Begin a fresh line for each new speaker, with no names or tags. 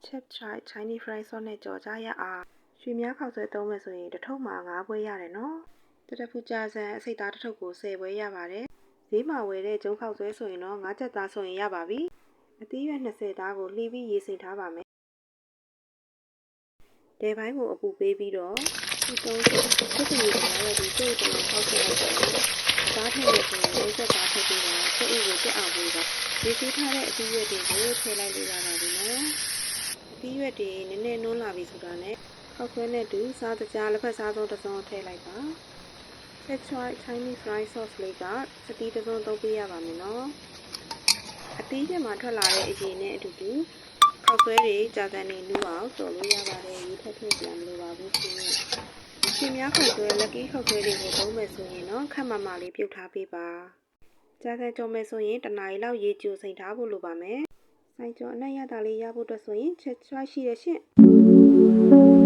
Chip Chai Chinese Fried Sauce နဲ့ကြော်ကြရအောင်ရွှေများခောက်ဆွဲသုံးမယ်ဆိုရင်တစ်ထုပ်မှာ9ပွဲရတယ်နော်တရဖူကြာဆန်အစိတ်သားတစ်ထုပ်ကို10ပွဲရပါတယ်ဈေးမှာဝယ်တဲ့ဂျုံခောက်ဆွဲဆိုရင်တော့9ချက်သားဆိုရင်ရပါပြီအသီးရွက်20သားကိုလှီးပြီးရေစိမ်ထားပါမယ်ဒဲပိုင်းကိုအပူပေးပြီးတော့ဒီ3ချက်စစ်တီကိုနားရပြီးကျုပ်တလုံးခောက်ဆွဲလိုက်ပါတယ်သားထည့်လို့ဆိုရင်3ချက်သားထည့်ပြီးတော့ကျုပ်ဥကိုတက်အောင်ပေးပါရေစီးထားတဲ့အသီးရွက်တွေကိုထည့်လိုက်လို့ရပါပြီနော်အသီးရွက်တွေနည်းနည်းနွမ်းလာပြီဆိုတာနဲ့ခောက်ဆွဲနဲ့တူစားတကြားလက်ဖက်စားသုံးတစ်စုံထည့်လိုက်ပါChip Chai Chinese Fried Sauce လေးကစတီးတစ်စုံသုံးပေးရပါမယ်နော်အသီးရွက်မှာထွက်လာတဲ့အရည်နဲ့အတူတူခောက်ဆွဲတွေကြာကန်နေနူးအောင်တော်လို့ရပါတယ်ရေထက်ထည့်ပြန်မလိုပါဘူးရှင်ရှင်များခောက်ဆွဲလက်ကီးခောက်ဆွဲတွေကိုသုံးမယ်ဆိုရင်တော့ခက်မမလေးပြုတ်ထားပေးပါကြာကန်ကြော်မယ်ဆိုရင်1နာရီလောက်ရေကြိုစိမ်ထားဖို့လိုပါမယ်ဆိုင်ကျော်အနက်ရတာလေးရဖို့အတွက်ဆိုရင်ချက်ချွိုင်းရှိရရှင်